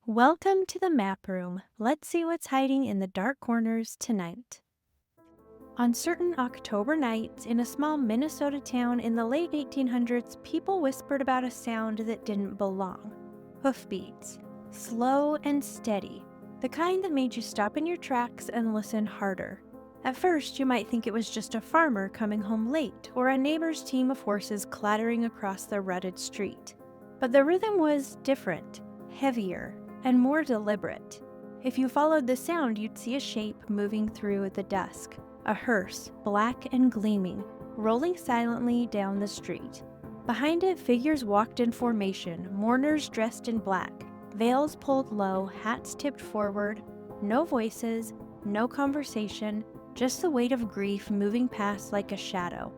Welcome to the map room. Let's see what's hiding in the dark corners tonight. On certain October nights in a small Minnesota town in the late 1800s, people whispered about a sound that didn't belong. Hoofbeats. Slow and steady. The kind that made you stop in your tracks and listen harder. At first, you might think it was just a farmer coming home late or a neighbor's team of horses clattering across the rutted street. But the rhythm was different, heavier, and more deliberate. If you followed the sound, you'd see a shape moving through the dusk, a hearse, black and gleaming, rolling silently down the street. Behind it, figures walked in formation, mourners dressed in black, veils pulled low, hats tipped forward, no voices, no conversation, just the weight of grief moving past like a shadow.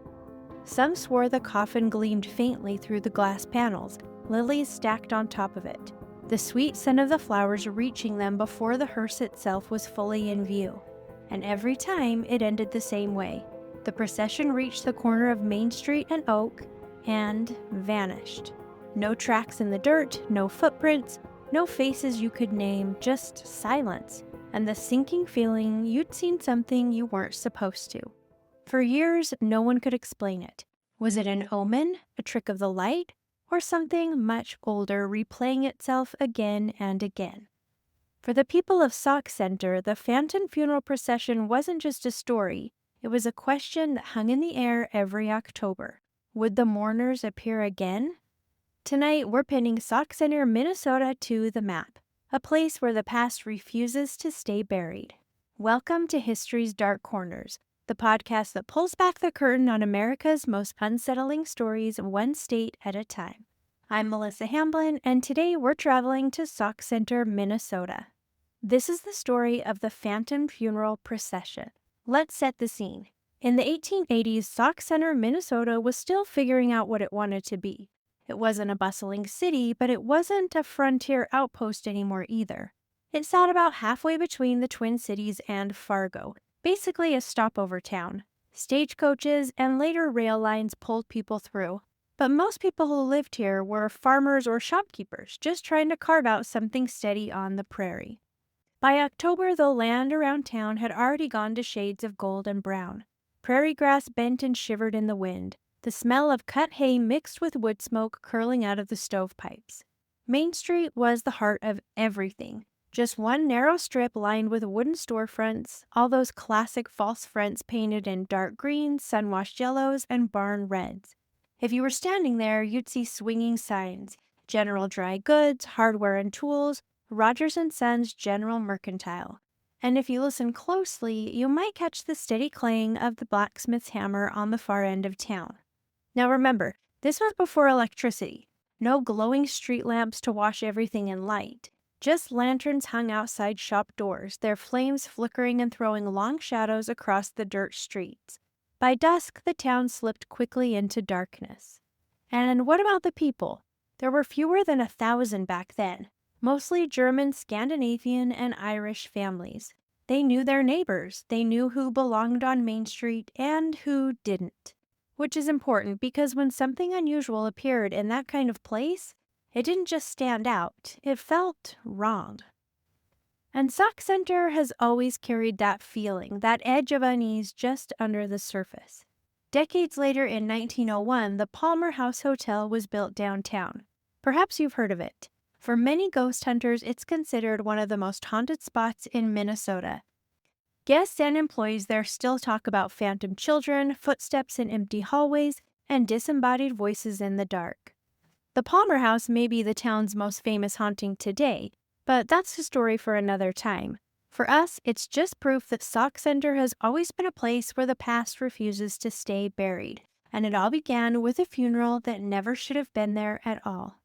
Some swore the coffin gleamed faintly through the glass panels, lilies stacked on top of it, the sweet scent of the flowers reaching them before the hearse itself was fully in view. And every time it ended the same way. The procession reached the corner of Main Street and Oak and vanished. No tracks in the dirt, no footprints, no faces you could name, just silence, and the sinking feeling you'd seen something you weren't supposed to. For years, no one could explain it. Was it an omen, a trick of the light, or something much older replaying itself again and again? For the people of Sauk Centre, the phantom funeral procession wasn't just a story, it was a question that hung in the air every October. Would the mourners appear again? Tonight, we're pinning Sauk Centre, Minnesota to the map, a place where the past refuses to stay buried. Welcome to History's Dark Corners, the podcast that pulls back the curtain on America's most unsettling stories one state at a time. I'm Melissa Hamblin, and today we're traveling to Sauk Centre, Minnesota. This is the story of the Phantom Funeral Procession. Let's set the scene. In the 1880s, Sauk Centre, Minnesota was still figuring out what it wanted to be. It wasn't a bustling city, but it wasn't a frontier outpost anymore either. It sat about halfway between the Twin Cities and Fargo, basically a stopover town. Stagecoaches and later rail lines pulled people through. But most people who lived here were farmers or shopkeepers, just trying to carve out something steady on the prairie. By October, the land around town had already gone to shades of gold and brown. Prairie grass bent and shivered in the wind, the smell of cut hay mixed with wood smoke curling out of the stovepipes. Main Street was the heart of everything. Just one narrow strip lined with wooden storefronts, all those classic false fronts painted in dark greens, sun-washed yellows, and barn reds. If you were standing there, you'd see swinging signs: General Dry Goods, Hardware and Tools, Rogers & Sons General Mercantile. And if you listen closely, you might catch the steady clang of the blacksmith's hammer on the far end of town. Now remember, this was before electricity. No glowing street lamps to wash everything in light. Just lanterns hung outside shop doors, their flames flickering and throwing long shadows across the dirt streets. By dusk, the town slipped quickly into darkness. And what about the people? There were fewer than 1,000 back then, mostly German, Scandinavian, and Irish families. They knew their neighbors, they knew who belonged on Main Street and who didn't. Which is important because when something unusual appeared in that kind of place, it didn't just stand out, it felt wrong. And Sauk Centre has always carried that feeling, that edge of unease just under the surface. Decades later, in 1901, the Palmer House Hotel was built downtown. Perhaps you've heard of it. For many ghost hunters, it's considered one of the most haunted spots in Minnesota. Guests and employees there still talk about phantom children, footsteps in empty hallways, and disembodied voices in the dark. The Palmer House may be the town's most famous haunting today, but that's a story for another time. For us, it's just proof that Sauk Centre has always been a place where the past refuses to stay buried, and it all began with a funeral that never should have been there at all.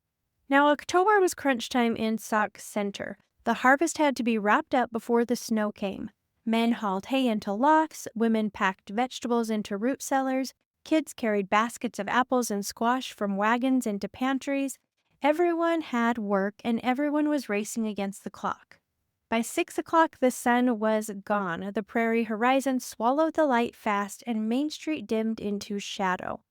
Now, October was crunch time in Sauk Centre. The harvest had to be wrapped up before the snow came. Men hauled hay into lofts, women packed vegetables into root cellars, kids carried baskets of apples and squash from wagons into pantries. Everyone had work, and everyone was racing against the clock. By 6 o'clock, the sun was gone. The prairie horizon swallowed the light fast, and Main Street dimmed into shadow.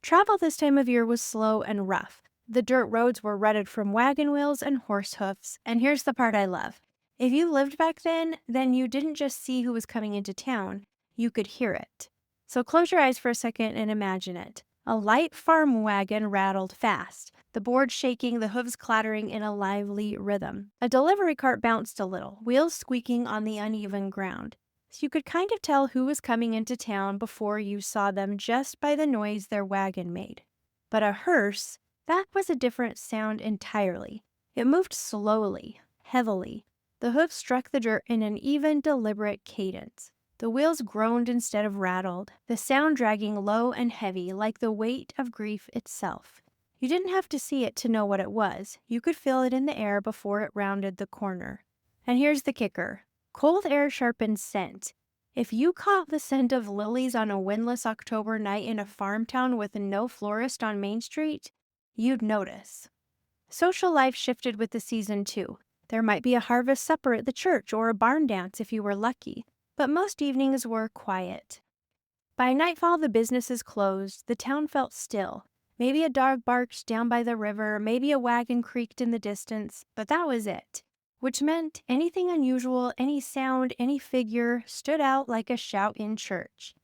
Travel this time of year was slow and rough. The dirt roads were rutted from wagon wheels and horse hoofs, and here's the part I love. If you lived back then you didn't just see who was coming into town, you could hear it. So close your eyes for a second and imagine it. A light farm wagon rattled fast, the board shaking, the hooves clattering in a lively rhythm. A delivery cart bounced a little, wheels squeaking on the uneven ground. So you could kind of tell who was coming into town before you saw them just by the noise their wagon made. But a hearse, that was a different sound entirely. It moved slowly, heavily. The hooves struck the dirt in an even, deliberate cadence. The wheels groaned instead of rattled, the sound dragging low and heavy like the weight of grief itself. You didn't have to see it to know what it was. You could feel it in the air before it rounded the corner. And here's the kicker. Cold air sharpened scent. If you caught the scent of lilies on a windless October night in a farm town with no florist on Main Street, you'd notice. Social life shifted with the season too. There might be a harvest supper at the church or a barn dance if you were lucky, but most evenings were quiet. By nightfall, the businesses closed, the town felt still. Maybe a dog barked down by the river, maybe a wagon creaked in the distance, but that was it. Which meant anything unusual, any sound, any figure stood out like a shout in church.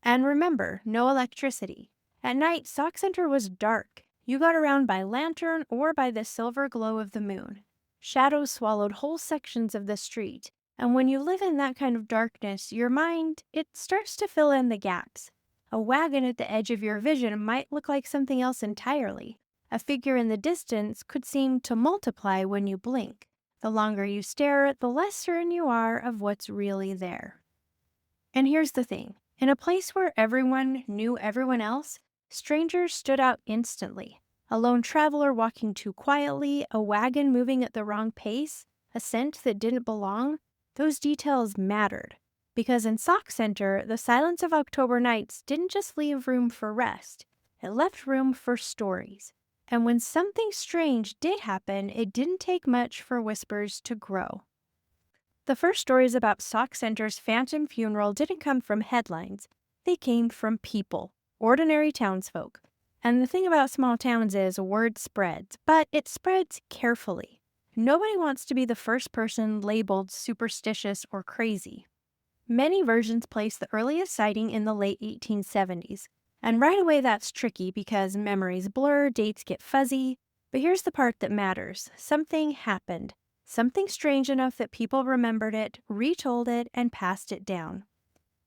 And remember, no electricity. At night, Sauk Centre was dark. You got around by lantern or by the silver glow of the moon. Shadows swallowed whole sections of the street, and when you live in that kind of darkness, your mind, it starts to fill in the gaps. A wagon at the edge of your vision might look like something else entirely. A figure in the distance could seem to multiply when you blink. The longer you stare, the less certain you are of what's really there. And here's the thing. In a place where everyone knew everyone else, strangers stood out instantly. A lone traveler walking too quietly, a wagon moving at the wrong pace, a scent that didn't belong, those details mattered. Because in Sauk Centre, the silence of October nights didn't just leave room for rest, it left room for stories. And when something strange did happen, it didn't take much for whispers to grow. The first stories about Sauk Centre's phantom funeral didn't come from headlines. They came from people, ordinary townsfolk. And the thing about small towns is word spreads, but it spreads carefully. Nobody wants to be the first person labeled superstitious or crazy. Many versions place the earliest sighting in the late 1870s. And right away that's tricky because memories blur, dates get fuzzy. But here's the part that matters. Something happened. Something strange enough that people remembered it, retold it, and passed it down.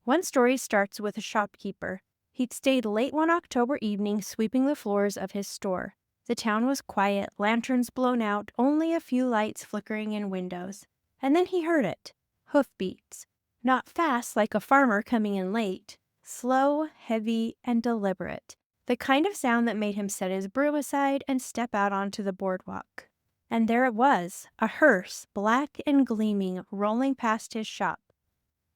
One story starts with a shopkeeper. He'd stayed late one October evening sweeping the floors of his store. The town was quiet, lanterns blown out, only a few lights flickering in windows. And then he heard it. Hoofbeats. Not fast like a farmer coming in late. Slow, heavy, and deliberate. The kind of sound that made him set his broom aside and step out onto the boardwalk. And there it was, a hearse, black and gleaming, rolling past his shop.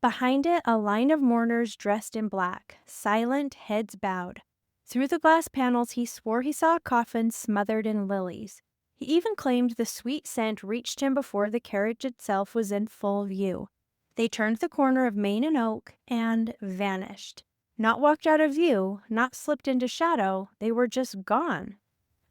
Behind it, a line of mourners dressed in black, silent, heads bowed. Through the glass panels, he swore he saw a coffin smothered in lilies. He even claimed the sweet scent reached him before the carriage itself was in full view. They turned the corner of Main and Oak and vanished. Not walked out of view, not slipped into shadow, they were just gone.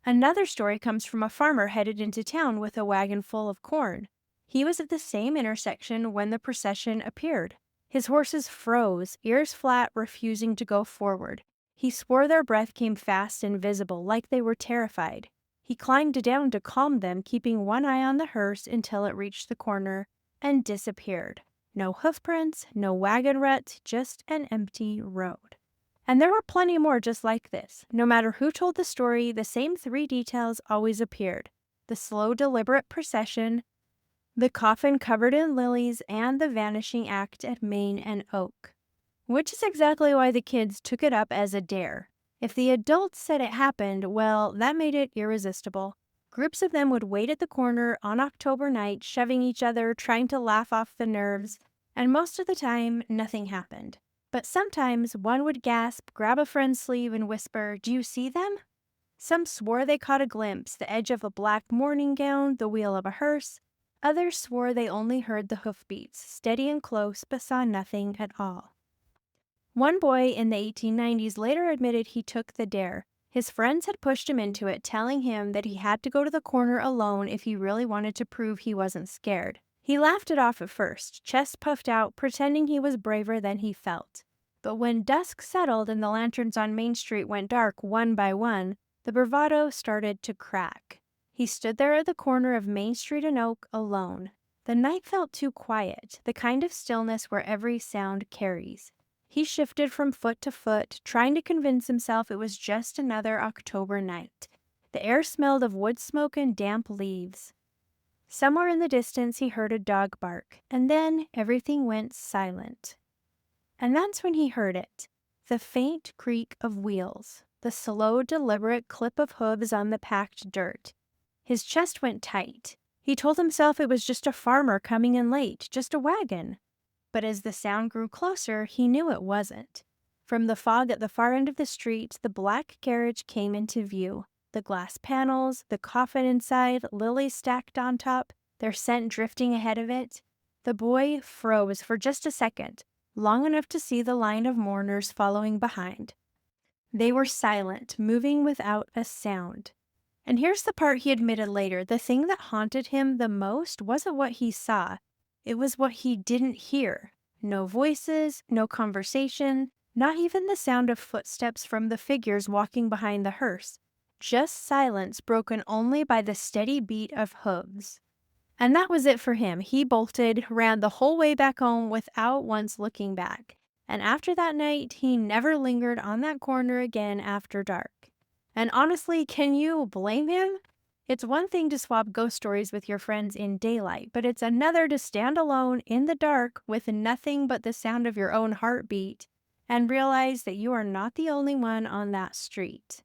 Another story comes from a farmer headed into town with a wagon full of corn. He was at the same intersection when the procession appeared. His horses froze, ears flat, refusing to go forward. He swore their breath came fast and visible, like they were terrified. He climbed down to calm them, keeping one eye on the hearse until it reached the corner and disappeared. No hoofprints, no wagon ruts, just an empty road. And there were plenty more just like this. No matter who told the story, the same three details always appeared. The slow, deliberate procession, the coffin covered in lilies, and the vanishing act at Main and Oak. Which is exactly why the kids took it up as a dare. If the adults said it happened, well, that made it irresistible. Groups of them would wait at the corner on October night, shoving each other, trying to laugh off the nerves, and most of the time, nothing happened. But sometimes one would gasp, grab a friend's sleeve, and whisper, "Do you see them?" Some swore they caught a glimpse, the edge of a black morning gown, the wheel of a hearse. Others swore they only heard the hoofbeats, steady and close, but saw nothing at all. One boy in the 1890s later admitted he took the dare. His friends had pushed him into it, telling him that he had to go to the corner alone if he really wanted to prove he wasn't scared. He laughed it off at first, chest puffed out, pretending he was braver than he felt. But when dusk settled and the lanterns on Main Street went dark one by one, the bravado started to crack. He stood there at the corner of Main Street and Oak alone. The night felt too quiet, the kind of stillness where every sound carries. He shifted from foot to foot, trying to convince himself it was just another October night. The air smelled of wood smoke and damp leaves. Somewhere in the distance he heard a dog bark, and then everything went silent. And that's when he heard it. The faint creak of wheels, the slow, deliberate clip of hooves on the packed dirt. His chest went tight. He told himself it was just a farmer coming in late, just a wagon. But as the sound grew closer, he knew it wasn't. From the fog at the far end of the street, the black carriage came into view. The glass panels, the coffin inside, lilies stacked on top, their scent drifting ahead of it. The boy froze for just a second, long enough to see the line of mourners following behind. They were silent, moving without a sound. And here's the part he admitted later. The thing that haunted him the most wasn't what he saw. It was what he didn't hear. No voices, no conversation, not even the sound of footsteps from the figures walking behind the hearse. Just silence broken only by the steady beat of hooves. And that was it for him. He bolted, ran the whole way back home without once looking back. And after that night, he never lingered on that corner again after dark. And honestly, can you blame him? It's one thing to swap ghost stories with your friends in daylight, but it's another to stand alone in the dark with nothing but the sound of your own heartbeat and realize that you are not the only one on that street.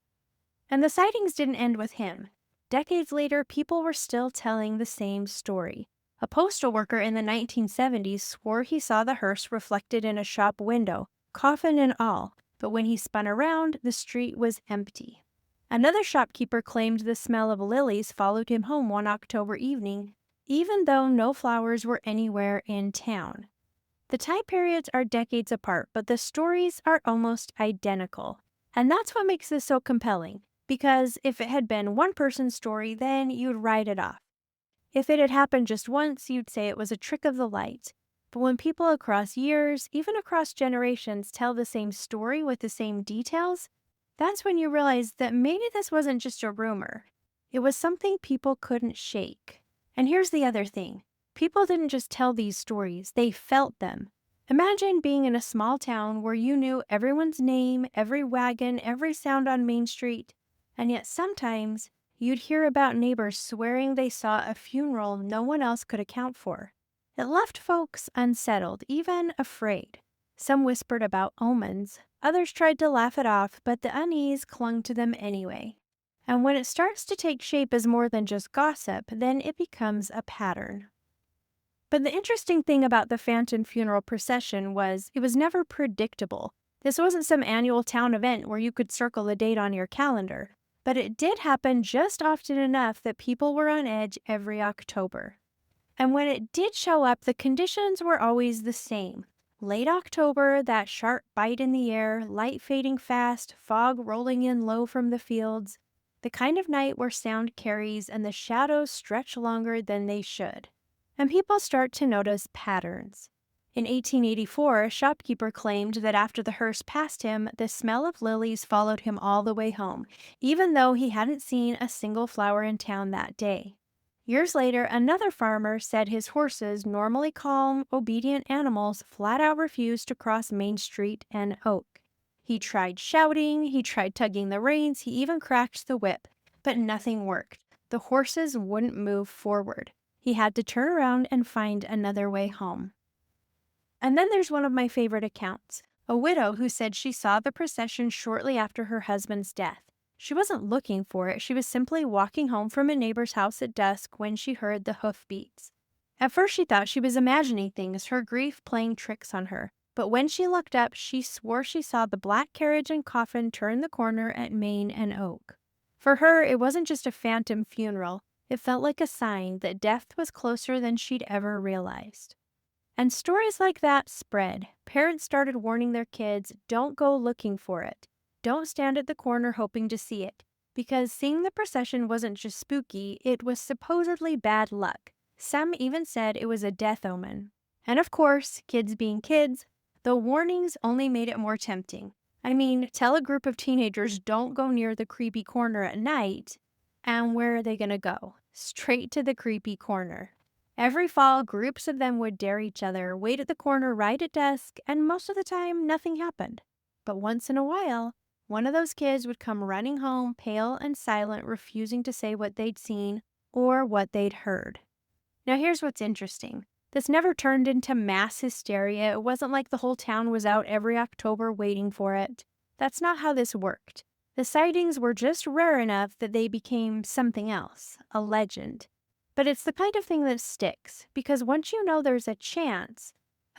And the sightings didn't end with him. Decades later, people were still telling the same story. A postal worker in the 1970s swore he saw the hearse reflected in a shop window, coffin and all, but when he spun around, the street was empty. Another shopkeeper claimed the smell of lilies followed him home one October evening, even though no flowers were anywhere in town. The time periods are decades apart, but the stories are almost identical. And that's what makes this so compelling, because if it had been one person's story, then you'd write it off. If it had happened just once, you'd say it was a trick of the light. But when people across years, even across generations, tell the same story with the same details, that's when you realize that maybe this wasn't just a rumor. It was something people couldn't shake. And here's the other thing. People didn't just tell these stories, they felt them. Imagine being in a small town where you knew everyone's name, every wagon, every sound on Main Street, and yet sometimes you'd hear about neighbors swearing they saw a funeral no one else could account for. It left folks unsettled, even afraid. Some whispered about omens, others tried to laugh it off, but the unease clung to them anyway. And when it starts to take shape as more than just gossip, then it becomes a pattern. But the interesting thing about the Phantom Funeral Procession was it was never predictable. This wasn't some annual town event where you could circle the date on your calendar, but it did happen just often enough that people were on edge every October. And when it did show up, the conditions were always the same. Late October, that sharp bite in the air, light fading fast, fog rolling in low from the fields, the kind of night where sound carries and the shadows stretch longer than they should. And people start to notice patterns. In 1884, a shopkeeper claimed that after the hearse passed him, the smell of lilies followed him all the way home, even though he hadn't seen a single flower in town that day. Years later, another farmer said his horses, normally calm, obedient animals, flat out refused to cross Main Street and Oak. He tried shouting, he tried tugging the reins, he even cracked the whip, but nothing worked. The horses wouldn't move forward. He had to turn around and find another way home. And then there's one of my favorite accounts, a widow who said she saw the procession shortly after her husband's death. She wasn't looking for it, she was simply walking home from a neighbor's house at dusk when she heard the hoofbeats. At first she thought she was imagining things, her grief playing tricks on her. But when she looked up, she swore she saw the black carriage and coffin turn the corner at Main and Oak. For her, it wasn't just a phantom funeral. It felt like a sign that death was closer than she'd ever realized. And stories like that spread. Parents started warning their kids, don't go looking for it. don't stand at the corner hoping to see it, because seeing the procession wasn't just spooky, it was supposedly bad luck. Some even said it was a death omen. And of course, kids being kids, the warnings only made it more tempting. I mean, tell a group of teenagers don't go near the creepy corner at night, and where are they going to go? Straight to the creepy corner. Every fall, groups of them would dare each other, wait at the corner right at dusk, and most of the time, nothing happened. But once in a while, one of those kids would come running home, pale and silent, refusing to say what they'd seen or what they'd heard. Now here's what's interesting. This never turned into mass hysteria. It wasn't like the whole town was out every October waiting for it. That's not how this worked. The sightings were just rare enough that they became something else, a legend. But it's the kind of thing that sticks, because once you know there's a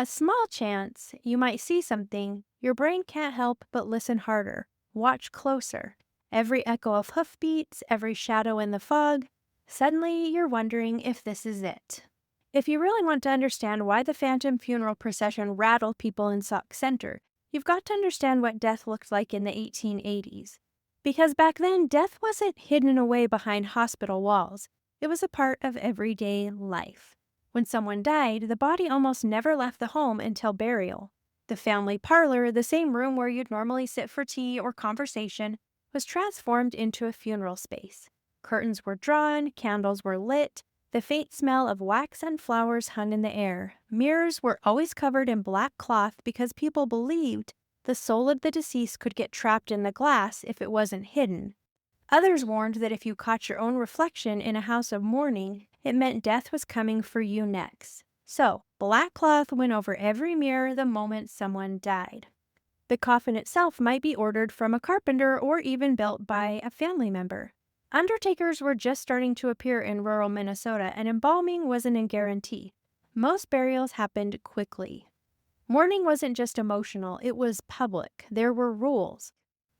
small chance, you might see something, your brain can't help but listen harder, watch closer. Every echo of hoofbeats, every shadow in the fog, suddenly you're wondering if this is it. If you really want to understand why the phantom funeral procession rattled people in Sauk Centre, you've got to understand what death looked like in the 1880s. Because back then, death wasn't hidden away behind hospital walls. It was a part of everyday life. When someone died, the body almost never left the home until burial. The family parlor, the same room where you'd normally sit for tea or conversation, was transformed into a funeral space. Curtains were drawn, candles were lit, the faint smell of wax and flowers hung in the air. Mirrors were always covered in black cloth because people believed the soul of the deceased could get trapped in the glass if it wasn't hidden. Others warned that if you caught your own reflection in a house of mourning, it meant death was coming for you next. So, black cloth went over every mirror the moment someone died. The coffin itself might be ordered from a carpenter or even built by a family member. Undertakers were just starting to appear in rural Minnesota, and embalming wasn't a guarantee. Most burials happened quickly. Mourning wasn't just emotional, it was public. There were rules.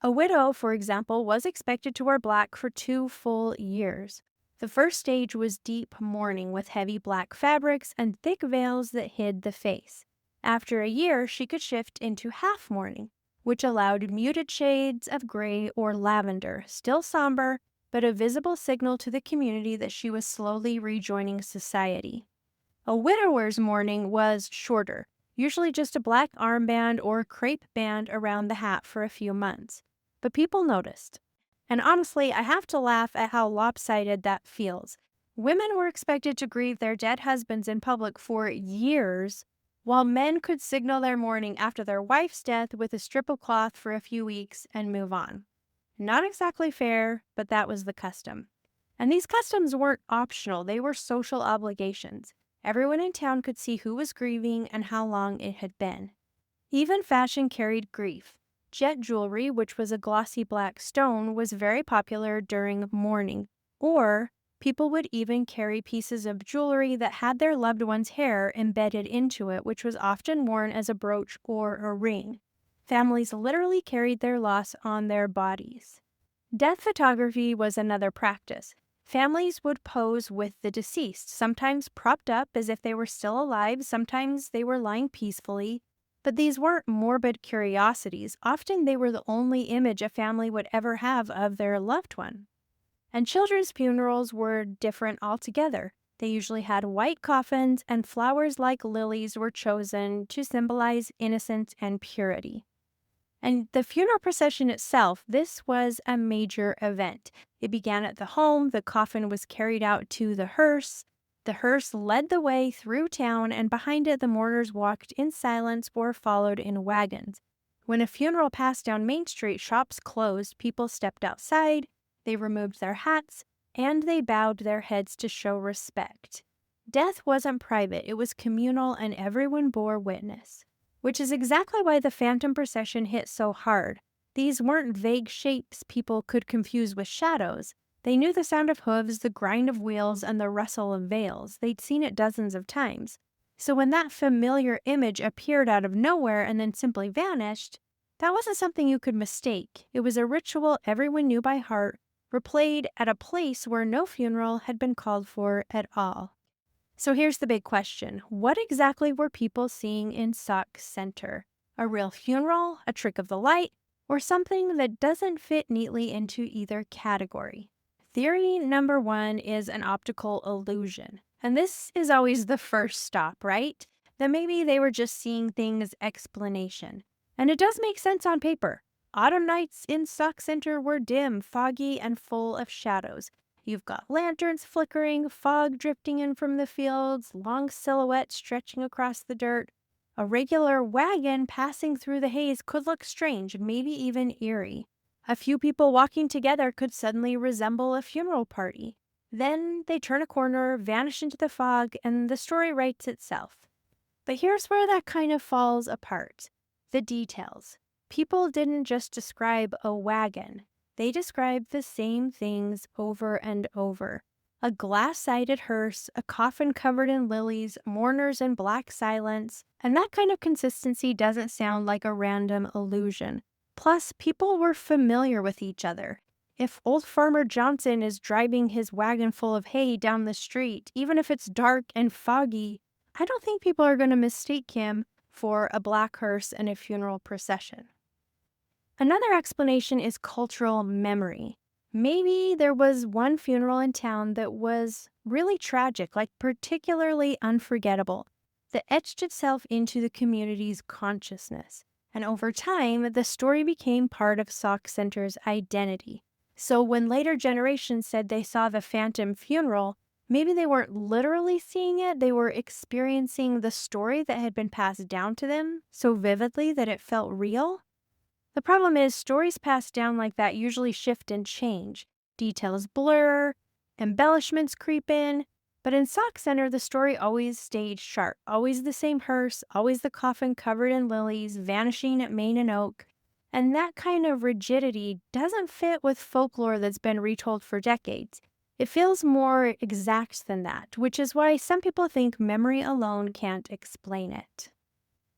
A widow, for example, was expected to wear black for 2 full years. The first stage was deep mourning with heavy black fabrics and thick veils that hid the face. After a year, she could shift into half mourning, which allowed muted shades of gray or lavender, still somber, but a visible signal to the community that she was slowly rejoining society. A widower's mourning was shorter, usually just a black armband or crepe band around the hat for a few months. But people noticed. And honestly, I have to laugh at how lopsided that feels. Women were expected to grieve their dead husbands in public for years, while men could signal their mourning after their wife's death with a strip of cloth for a few weeks and move on. Not exactly fair, but that was the custom. And these customs weren't optional, they were social obligations. Everyone in town could see who was grieving and how long it had been. Even fashion carried grief. Jet jewelry, which was a glossy black stone, was very popular during mourning, or people would even carry pieces of jewelry that had their loved one's hair embedded into it, which was often worn as a brooch or a ring. Families literally carried their loss on their bodies. Death photography was another practice. Families would pose with the deceased, sometimes propped up as if they were still alive, sometimes they were lying peacefully. But these weren't morbid curiosities. Often they were the only image a family would ever have of their loved one. And children's funerals were different altogether. They usually had white coffins, and flowers like lilies were chosen to symbolize innocence and purity. And the funeral procession itself, this was a major event. It began at the home, the coffin was carried out to the hearse. The hearse led the way through town, and behind it the mourners walked in silence or followed in wagons. When a funeral passed down Main Street, shops closed, people stepped outside, they removed their hats, and they bowed their heads to show respect. Death wasn't private, it was communal, and everyone bore witness. Which is exactly why the phantom procession hit so hard. These weren't vague shapes people could confuse with shadows. They knew the sound of hooves, the grind of wheels, and the rustle of veils. They'd seen it dozens of times. So when that familiar image appeared out of nowhere and then simply vanished, that wasn't something you could mistake. It was a ritual everyone knew by heart, replayed at a place where no funeral had been called for at all. So here's the big question. What exactly were people seeing in Sauk Centre? A real funeral? A trick of the light? or something that doesn't fit neatly into either category. Theory number one is an optical illusion. And this is always the first stop, right? That maybe they were just seeing things explanation. And it does make sense on paper. Autumn nights in Sauk Centre were dim, foggy, and full of shadows. You've got lanterns flickering, fog drifting in from the fields, long silhouettes stretching across the dirt. A regular wagon passing through the haze could look strange, maybe even eerie. A few people walking together could suddenly resemble a funeral party. Then they turn a corner, vanish into the fog, and the story writes itself. But here's where that kind of falls apart. The details. People didn't just describe a wagon. They described the same things over and over. A glass-sided hearse, a coffin covered in lilies, mourners in black silence, and that kind of consistency doesn't sound like a random illusion. Plus, people were familiar with each other. If old Farmer Johnson is driving his wagon full of hay down the street, even if it's dark and foggy, I don't think people are going to mistake him for a black hearse and a funeral procession. Another explanation is cultural memory. Maybe there was one funeral in town that was really tragic, like particularly unforgettable, that etched itself into the community's consciousness. And over time, the story became part of Sauk Centre's identity. So when later generations said they saw the phantom funeral, maybe they weren't literally seeing it, they were experiencing the story that had been passed down to them so vividly that it felt real. The problem is, stories passed down like that usually shift and change. Details blur, embellishments creep in, but in Sauk Centre, the story always stayed sharp. Always the same hearse, always the coffin covered in lilies, vanishing at Main and Oak. And that kind of rigidity doesn't fit with folklore that's been retold for decades. It feels more exact than that, which is why some people think memory alone can't explain it.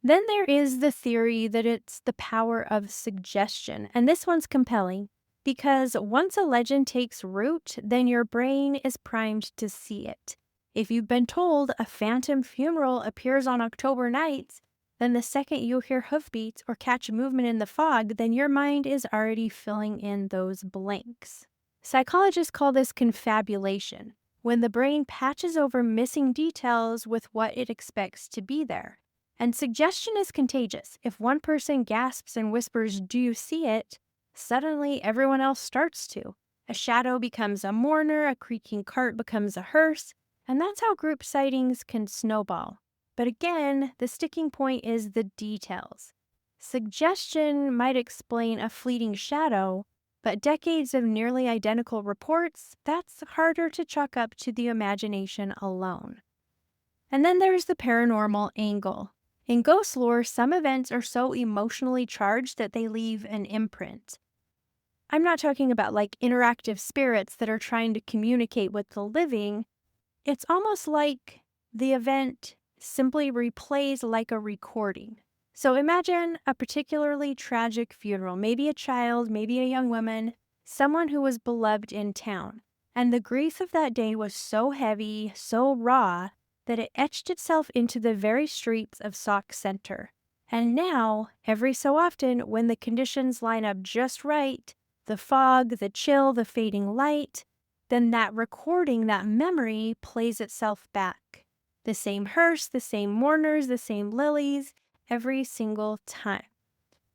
Then there is the theory that it's the power of suggestion, and this one's compelling because once a legend takes root, then your brain is primed to see it. If you've been told a phantom funeral appears on October nights, then the second you hear hoofbeats or catch movement in the fog, then your mind is already filling in those blanks. Psychologists call this confabulation, when the brain patches over missing details with what it expects to be there. And suggestion is contagious. If one person gasps and whispers, "Do you see it?" suddenly everyone else starts to. A shadow becomes a mourner, a creaking cart becomes a hearse, and that's how group sightings can snowball. But again, the sticking point is the details. Suggestion might explain a fleeting shadow, but decades of nearly identical reports, that's harder to chalk up to the imagination alone. And then there's the paranormal angle. In ghost lore, some events are so emotionally charged that they leave an imprint. I'm not talking about like interactive spirits that are trying to communicate with the living. It's almost like the event simply replays like a recording. So imagine a particularly tragic funeral, maybe a child, maybe a young woman, someone who was beloved in town. And the grief of that day was so heavy, so raw, that it etched itself into the very streets of Sauk Centre. And now, every so often, when the conditions line up just right, the fog, the chill, the fading light, then that recording, that memory, plays itself back. The same hearse, the same mourners, the same lilies, every single time.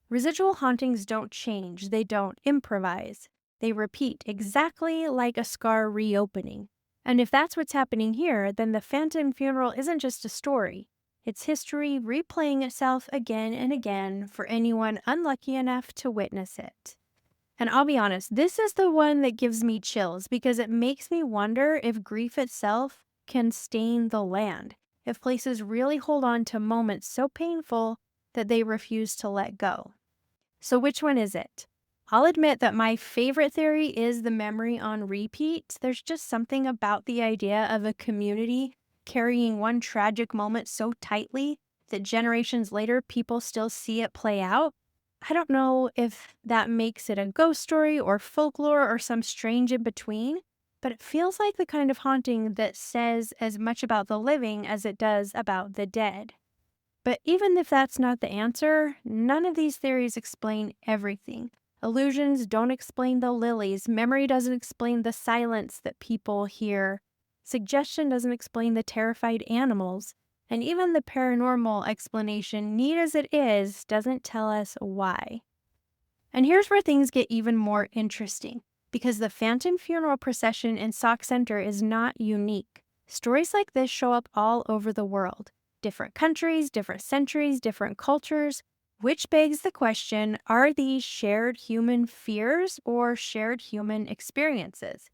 Residual hauntings don't change, they don't improvise. They repeat exactly like a scar reopening. And if that's what's happening here, then the phantom funeral isn't just a story. It's history replaying itself again and again for anyone unlucky enough to witness it. And I'll be honest, this is the one that gives me chills because it makes me wonder if grief itself can stain the land, if places really hold on to moments so painful that they refuse to let go. So which one is it? I'll admit that my favorite theory is the memory on repeat. There's just something about the idea of a community carrying one tragic moment so tightly that generations later people still see it play out. I don't know if that makes it a ghost story or folklore or some strange in between, but it feels like the kind of haunting that says as much about the living as it does about the dead. But even if that's not the answer, none of these theories explain everything. Illusions don't explain the lilies, memory doesn't explain the silence that people hear, suggestion doesn't explain the terrified animals, and even the paranormal explanation, neat as it is, doesn't tell us why. And here's where things get even more interesting, because the phantom funeral procession in Sauk Centre is not unique. Stories like this show up all over the world. Different countries, different centuries, different cultures, which begs the question, are these shared human fears or shared human experiences?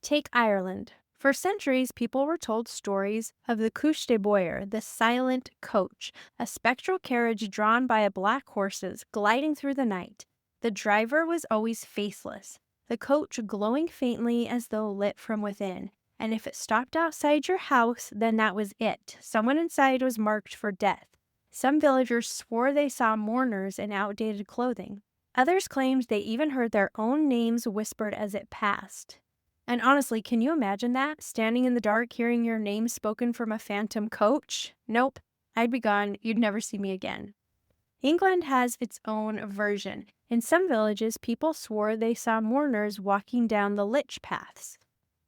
Take Ireland. For centuries, people were told stories of the Couche de Boyer, the silent coach, a spectral carriage drawn by black horses gliding through the night. The driver was always faceless, the coach glowing faintly as though lit from within. And if it stopped outside your house, then that was it. Someone inside was marked for death. Some villagers swore they saw mourners in outdated clothing. Others claimed they even heard their own names whispered as it passed. And honestly, can you imagine that? Standing in the dark, hearing your name spoken from a phantom coach? Nope. I'd be gone. You'd never see me again. England has its own version. In some villages, people swore they saw mourners walking down the lich paths.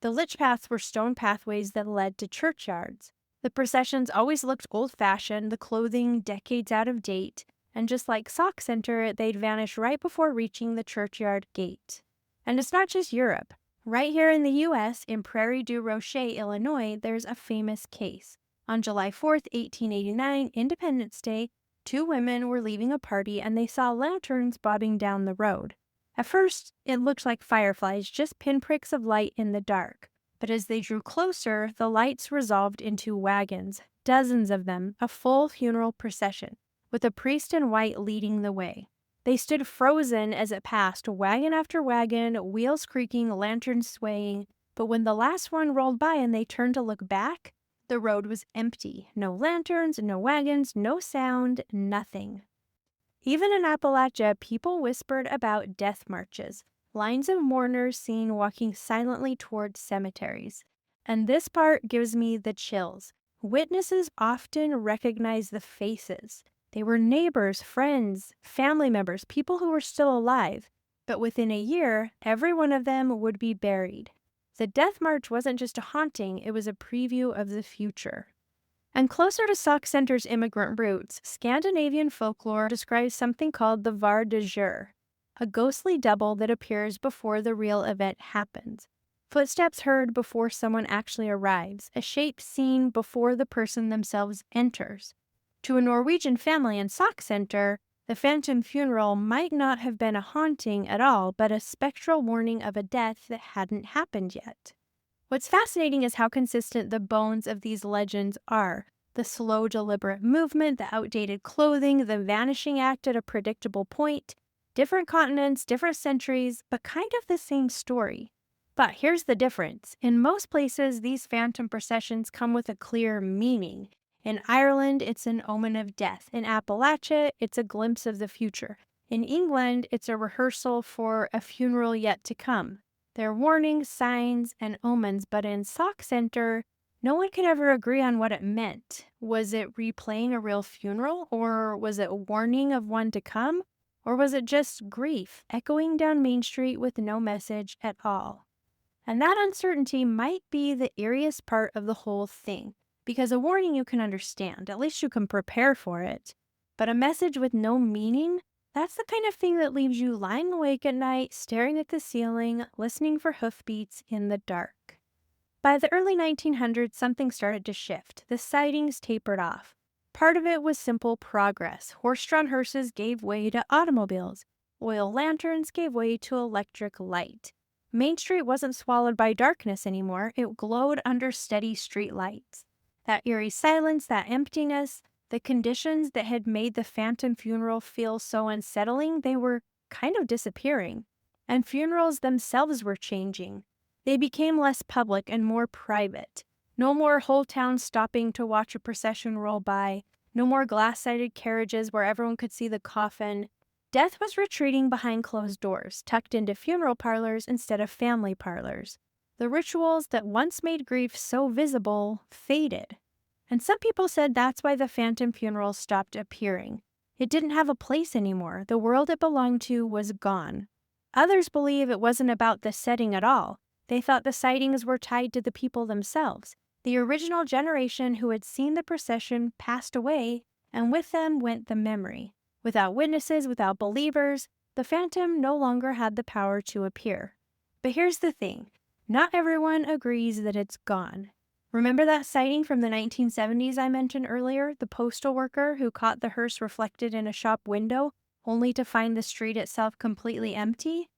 The lich paths were stone pathways that led to churchyards. The processions always looked old-fashioned, the clothing decades out of date, and just like Sauk Centre, they'd vanish right before reaching the churchyard gate. And it's not just Europe. Right here in the U.S., in Prairie du Rocher, Illinois, there's a famous case. On July 4th, 1889, Independence Day, two women were leaving a party and they saw lanterns bobbing down the road. At first, it looked like fireflies, just pinpricks of light in the dark. But as they drew closer, the lights resolved into wagons, dozens of them, a full funeral procession, with a priest in white leading the way. They stood frozen as it passed, wagon after wagon, wheels creaking, lanterns swaying. But when the last one rolled by and they turned to look back, the road was empty. No lanterns, no wagons, no sound, nothing. Even in Appalachia, people whispered about death marches, lines of mourners seen walking silently towards cemeteries. And this part gives me the chills. Witnesses often recognize the faces. They were neighbors, friends, family members, people who were still alive. But within a year, every one of them would be buried. The death march wasn't just a haunting, it was a preview of the future. And closer to Sauk Centre's immigrant roots, Scandinavian folklore describes something called the var de jour, a ghostly double that appears before the real event happens. Footsteps heard before someone actually arrives, a shape seen before the person themselves enters. To a Norwegian family in Sauk Centre, the phantom funeral might not have been a haunting at all, but a spectral warning of a death that hadn't happened yet. What's fascinating is how consistent the bones of these legends are. The slow, deliberate movement, the outdated clothing, the vanishing act at a predictable point. Different continents, different centuries, but kind of the same story. But here's the difference. In most places, these phantom processions come with a clear meaning. In Ireland, it's an omen of death. In Appalachia, it's a glimpse of the future. In England, it's a rehearsal for a funeral yet to come. They're warnings, signs, and omens, but in Sauk Centre, no one could ever agree on what it meant. Was it replaying a real funeral, or was it a warning of one to come? Or was it just grief echoing down Main Street with no message at all? And that uncertainty might be the eeriest part of the whole thing, because a warning you can understand, at least you can prepare for it. But a message with no meaning? That's the kind of thing that leaves you lying awake at night, staring at the ceiling, listening for hoofbeats in the dark. By the early 1900s, something started to shift. The sightings tapered off. Part of it was simple progress. Horse-drawn hearses gave way to automobiles. Oil lanterns gave way to electric light. Main Street wasn't swallowed by darkness anymore. It glowed under steady street lights. That eerie silence, that emptiness, the conditions that had made the phantom funeral feel so unsettling, they were kind of disappearing. And funerals themselves were changing. They became less public and more private. No more whole towns stopping to watch a procession roll by. No more glass-sided carriages where everyone could see the coffin. Death was retreating behind closed doors, tucked into funeral parlors instead of family parlors. The rituals that once made grief so visible faded. And some people said that's why the phantom funeral stopped appearing. It didn't have a place anymore. The world it belonged to was gone. Others believe it wasn't about the setting at all. They thought the sightings were tied to the people themselves. The original generation who had seen the procession passed away, and with them went the memory. Without witnesses, without believers, the phantom no longer had the power to appear. But here's the thing. Not everyone agrees that it's gone. Remember that sighting from the 1970s I mentioned earlier, the postal worker who caught the hearse reflected in a shop window, only to find the street itself completely empty?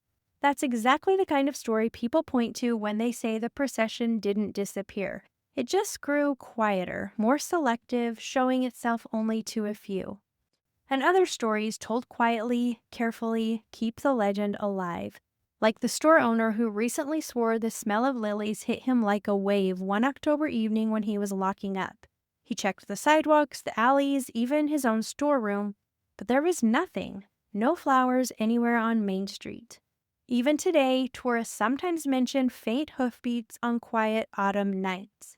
That's exactly the kind of story people point to when they say the procession didn't disappear. It just grew quieter, more selective, showing itself only to a few. And other stories told quietly, carefully, keep the legend alive. Like the store owner who recently swore the smell of lilies hit him like a wave one October evening when he was locking up. He checked the sidewalks, the alleys, even his own storeroom, but there was nothing, no flowers anywhere on Main Street. Even today, tourists sometimes mention faint hoofbeats on quiet autumn nights.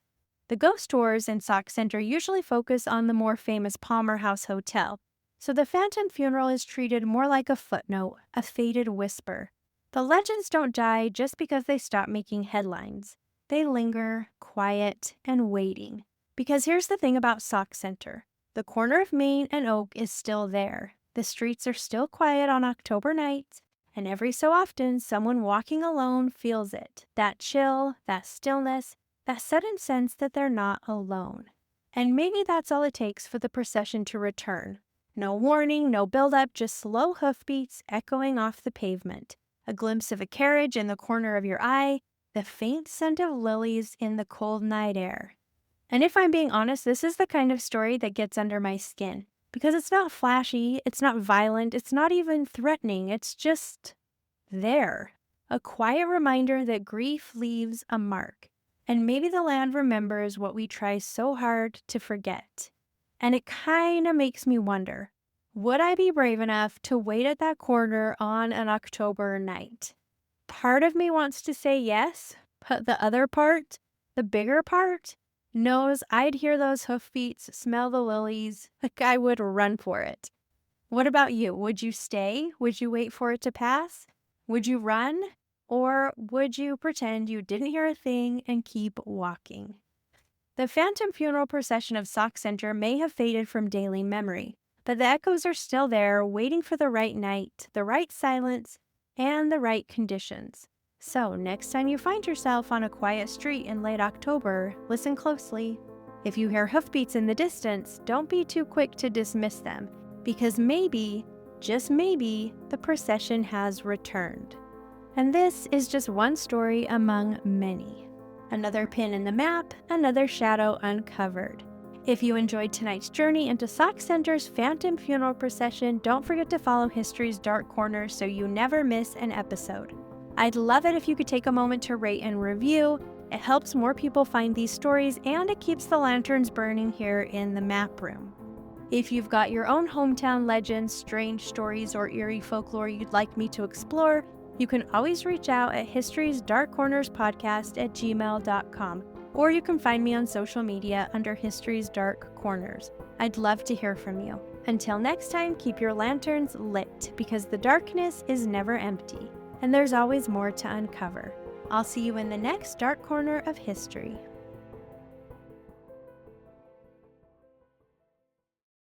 The ghost tours in Sauk Centre usually focus on the more famous Palmer House Hotel, so the phantom funeral is treated more like a footnote, a faded whisper. The legends don't die just because they stop making headlines. They linger, quiet, and waiting. Because here's the thing about Sauk Centre. The corner of Main and Oak is still there. The streets are still quiet on October nights, and every so often someone walking alone feels it. That chill, that stillness, that sudden sense that they're not alone. And maybe that's all it takes for the procession to return. No warning, no build-up, just slow hoofbeats echoing off the pavement. A glimpse of a carriage in the corner of your eye, the faint scent of lilies in the cold night air. And if I'm being honest, this is the kind of story that gets under my skin. Because it's not flashy, it's not violent, it's not even threatening, it's just there. A quiet reminder that grief leaves a mark. And maybe the land remembers what we try so hard to forget. And it kind of makes me wonder, would I be brave enough to wait at that corner on an October night? Part of me wants to say yes, but the other part, the bigger part, knows I'd hear those hoofbeats, smell the lilies, like I would run for it. What about you? Would you stay? Would you wait for it to pass? Would you run? Or would you pretend you didn't hear a thing and keep walking? The phantom funeral procession of Sauk Centre may have faded from daily memory, but the echoes are still there, waiting for the right night, the right silence, and the right conditions. So next time you find yourself on a quiet street in late October, listen closely. If you hear hoofbeats in the distance, don't be too quick to dismiss them, because maybe, just maybe, the procession has returned. And this is just one story among many. Another pin in the map, another shadow uncovered. If you enjoyed tonight's journey into Sauk Centre's Phantom Funeral Procession, don't forget to follow History's Dark Corner so you never miss an episode. I'd love it if you could take a moment to rate and review. It helps more people find these stories and it keeps the lanterns burning here in the map room. If you've got your own hometown legends, strange stories, or eerie folklore you'd like me to explore, you can always reach out at historiesdarkcornerspodcast@gmail.com, or you can find me on social media under History's Dark Corners. I'd love to hear from you. Until next time, keep your lanterns lit, because the darkness is never empty, and there's always more to uncover. I'll see you in the next Dark Corner of History.